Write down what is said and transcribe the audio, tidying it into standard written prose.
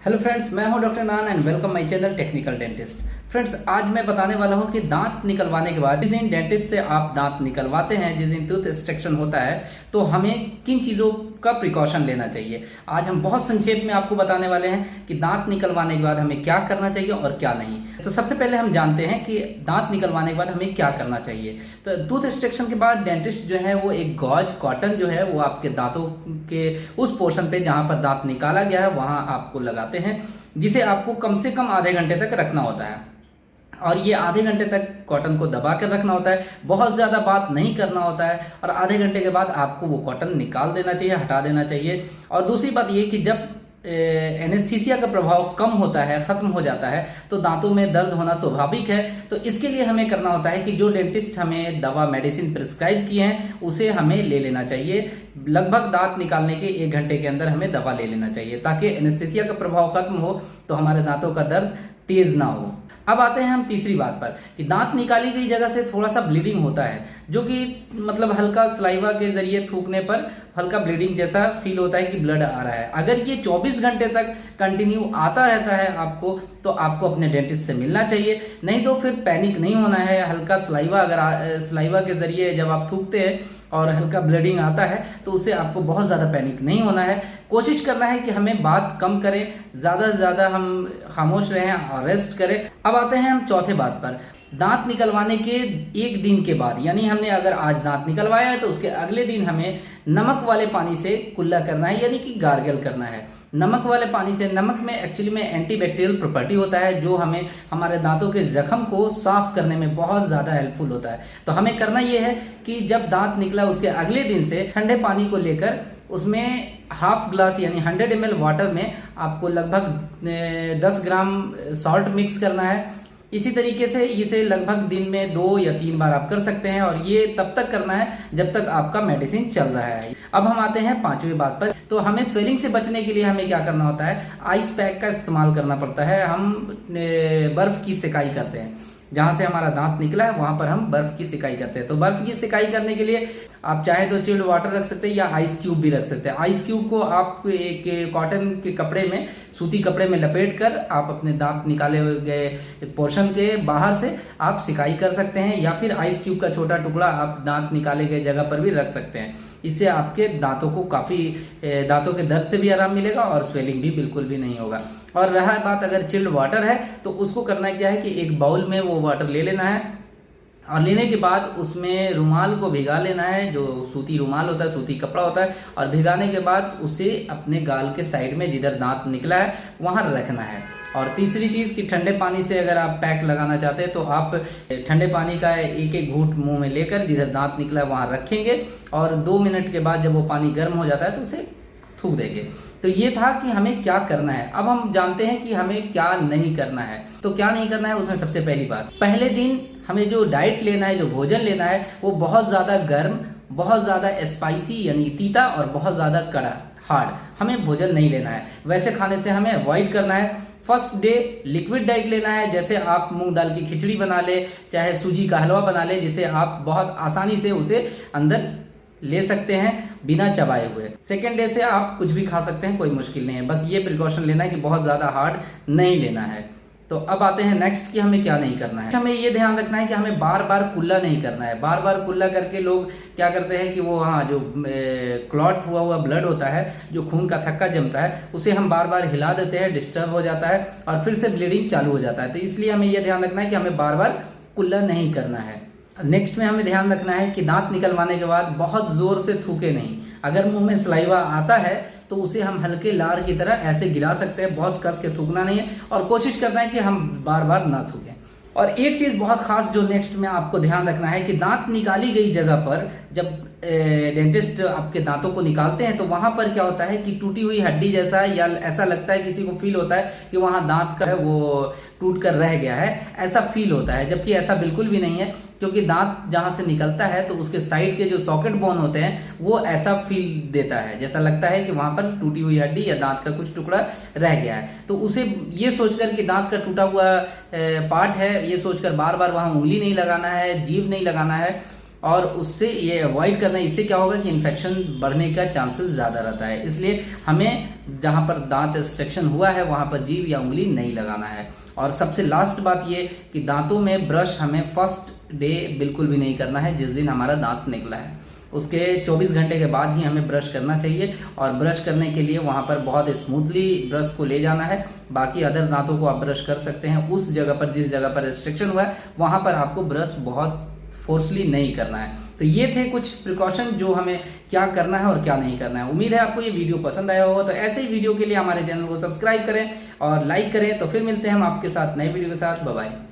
Hello friends, मैं हूं doctor नान and welcome my channel technical dentist. Friends, आज मैं बताने वाला हूं कि दांत निकलवाने के बाद जिस दिन डेंटिस्ट से आप दांत निकलवाते हैं, जिस दिन टूथ एक्सट्रैक्शन होता है, तो हमें किन चीज़ों का प्रिकॉशन लेना चाहिए। आज हम बहुत संक्षेप में आपको बताने वाले हैं कि दांत निकलवाने के बाद हमें क्या करना चाहिए और क्या नहीं। तो सबसे पहले हम जानते हैं कि दांत निकलवाने के बाद हमें क्या करना चाहिए। तो टूथ एक्सट्रैक्शन के बाद डेंटिस्ट जो है वो एक गॉज कॉटन जो है वो आपके दांतों के उस पोर्शन पे जहां पर दांत निकाला गया है वहां आपको लगाते हैं, जिसे आपको कम से कम आधे घंटे तक रखना होता है। और ये आधे घंटे तक कॉटन को दबा कर रखना होता है, बहुत ज़्यादा बात नहीं करना होता है। और आधे घंटे के बाद आपको वो कॉटन निकाल देना चाहिए, हटा देना चाहिए। और दूसरी बात ये कि जब एनेस्थीसिया का प्रभाव कम होता है, ख़त्म हो जाता है, तो दांतों में दर्द होना स्वाभाविक है। तो इसके लिए हमें करना होता है कि जो डेंटिस्ट हमें दवा मेडिसिन प्रिस्क्राइब किए हैं उसे हमें ले लेना चाहिए। लगभग दांत निकालने के 1 घंटे के अंदर हमें दवा ले लेना चाहिए, ताकि एनेस्थीसिया का प्रभाव खत्म हो तो हमारे दांतों का दर्द तेज ना हो। अब आते हैं हम तीसरी बात पर कि दांत निकाली गई जगह से थोड़ा सा ब्लीडिंग होता है, जो कि मतलब हल्का सलाइवा के जरिए थूकने पर हल्का ब्लीडिंग जैसा फील होता है कि ब्लड आ रहा है। अगर ये 24 घंटे तक कंटिन्यू आता रहता है आपको, तो आपको अपने डेंटिस्ट से मिलना चाहिए। नहीं तो फिर पैनिक नहीं होना है। हल्का सलाइवा अगर सलाइवा के जरिए जब आप थूकते हैं और हल्का ब्लीडिंग आता है तो उससे आपको बहुत ज़्यादा पैनिक नहीं होना है। कोशिश करना है कि हमें बात कम करें, ज़्यादा से ज़्यादा हम खामोश रहें और रेस्ट करें। अब आते हैं हम चौथे बात पर। दांत निकलवाने के 1 दिन के बाद, यानी हमने अगर आज दांत निकलवाया है तो उसके अगले दिन हमें नमक वाले पानी से कुल्ला करना है, यानी कि गार्गल करना है। नमक वाले पानी से, नमक में एक्चुअली में एंटीबैक्टीरियल प्रॉपर्टी होता है, जो हमें हमारे दांतों के जख्म को साफ करने में बहुत ज़्यादा हेल्पफुल होता है। तो हमें करना ये है कि जब दांत निकला उसके अगले दिन से ठंडे पानी को लेकर उसमें हाफ ग्लास यानी 100 ml वाटर में आपको लगभग 10 ग्राम सॉल्ट मिक्स करना है। इसी तरीके से इसे लगभग दिन में 2 या 3 बार आप कर सकते हैं, और ये तब तक करना है जब तक आपका मेडिसिन चल रहा है। अब हम आते हैं 5वीं बात पर। तो हमें स्वेलिंग से बचने के लिए हमें क्या करना होता है, आइस पैक का इस्तेमाल करना पड़ता है। हम बर्फ की सिकाई करते हैं, जहाँ से हमारा दांत निकला है वहां पर हम बर्फ की सिकाई करते हैं। तो बर्फ की सिकाई करने के लिए आप चाहे तो चिल्ड वाटर रख सकते हैं या आइस क्यूब भी रख सकते हैं। आइस क्यूब को आप एक कॉटन के कपड़े में, सूती कपड़े में लपेट कर आप अपने दांत निकाले गए पोर्शन के बाहर से आप सिकाई कर सकते हैं, या फिर आइस क्यूब का छोटा टुकड़ा आप दांत निकाले गए जगह पर भी रख सकते हैं। इससे आपके दांतों को दांतों के दर्द से भी आराम मिलेगा और स्वेलिंग भी बिल्कुल भी नहीं होगा। और रहा बात अगर चिल्ड वाटर है तो उसको करना क्या है कि एक बाउल में वो वाटर ले लेना है, और लेने के बाद उसमें रुमाल को भिगा लेना है, जो सूती रुमाल होता है, सूती कपड़ा होता है, और भिगाने के बाद उसे अपने गाल के साइड में जिधर दांत निकला है वहां रखना है। और तीसरी चीज़ कि ठंडे पानी से अगर आप पैक लगाना चाहते हैं तो आप ठंडे पानी का एक घूंट मुंह में लेकर जिधर दांत निकला है वहां रखेंगे, और 2 मिनट के बाद जब वो पानी गर्म हो जाता है तो उसे थूक देंगे। तो ये था कि हमें क्या करना है। अब हम जानते हैं कि हमें क्या नहीं करना है। तो क्या नहीं करना है, उसमें सबसे पहली बात, पहले दिन हमें जो डाइट लेना है, जो भोजन लेना है, वो बहुत ज़्यादा गर्म, बहुत ज़्यादा स्पाइसी यानी तीता और बहुत ज़्यादा कड़ा हार्ड हमें भोजन नहीं लेना है। वैसे खाने से हमें अवॉइड करना है। फर्स्ट डे लिक्विड डाइट लेना है, जैसे आप मूंग दाल की खिचड़ी बना ले, चाहे सूजी का हलवा बना ले, जिसे आप बहुत आसानी से उसे अंदर ले सकते हैं बिना चबाए हुए। सेकेंड डे से आप कुछ भी खा सकते हैं, कोई मुश्किल नहीं है। बस ये प्रिकॉशन लेना है कि बहुत ज़्यादा हार्ड नहीं लेना है। तो अब आते हैं नेक्स्ट कि हमें क्या नहीं करना है। हमें ये ध्यान रखना है कि हमें बार बार कुल्ला नहीं करना है। बार बार कुल्ला करके लोग क्या करते हैं कि वो जो क्लॉट हुआ ब्लड होता है, जो खून का थक्का जमता है, उसे हम बार बार हिला देते हैं, डिस्टर्ब हो जाता है और फिर से ब्लीडिंग चालू हो जाता है। तो इसलिए हमें यह ध्यान रखना है कि हमें बार बार कुल्ला नहीं करना है। नेक्स्ट में हमें ध्यान रखना है कि दांत निकलवाने के बाद बहुत जोर से थूके नहीं। अगर मुंह में सलाइवा आता है तो उसे हम हल्के लार की तरह ऐसे गिरा सकते हैं, बहुत कस के थूकना नहीं है, और कोशिश करना है कि हम बार बार ना थूकें। और एक चीज़ बहुत खास जो नेक्स्ट में आपको ध्यान रखना है कि दांत निकाली गई जगह पर जब डेंटिस्ट आपके दांतों को निकालते हैं तो वहां पर क्या होता है कि टूटी हुई हड्डी जैसा, या ऐसा लगता है, किसी को फील होता है कि वहां दांत का है वो टूट कर रह गया है, ऐसा फील होता है। जबकि ऐसा बिल्कुल भी नहीं है, क्योंकि दांत जहां से निकलता है तो उसके साइड के जो सॉकेट बोन होते हैं वो ऐसा फील देता है, जैसा लगता है कि वहां पर टूटी हुई हड्डी या दांत का कुछ टुकड़ा रह गया है। तो उसे ये सोचकर कि दांत का टूटा हुआ पार्ट है, ये सोचकर बार बार वहां उंगली नहीं लगाना है, जीभ नहीं लगाना है, और उससे ये अवॉइड करना है। इससे क्या होगा कि इन्फेक्शन बढ़ने का चांसेस ज़्यादा रहता है। इसलिए हमें जहाँ पर दांत एक्सट्रैक्शन हुआ है वहाँ पर जीभ या उंगली नहीं लगाना है। और सबसे लास्ट बात ये कि दांतों में ब्रश हमें फर्स्ट डे बिल्कुल भी नहीं करना है जिस दिन हमारा दांत निकला है। उसके 24 घंटे के बाद ही हमें ब्रश करना चाहिए और ब्रश करने के लिए वहाँ पर बहुत स्मूथली ब्रश को ले जाना है। बाकी अदर दांतों को आप ब्रश कर सकते हैं, उस जगह पर जिस जगह पर रिस्ट्रिक्शन हुआ है वहाँ पर आपको ब्रश बहुत फोर्सली नहीं करना है। तो ये थे कुछ प्रिकॉशन जो हमें क्या करना है और क्या नहीं करना है। उम्मीद है आपको ये वीडियो पसंद आया होगा। तो ऐसे ही वीडियो के लिए हमारे चैनल को सब्सक्राइब करें और लाइक करें। तो फिर मिलते हैं हम आपके साथ नए वीडियो के साथ। Bye bye.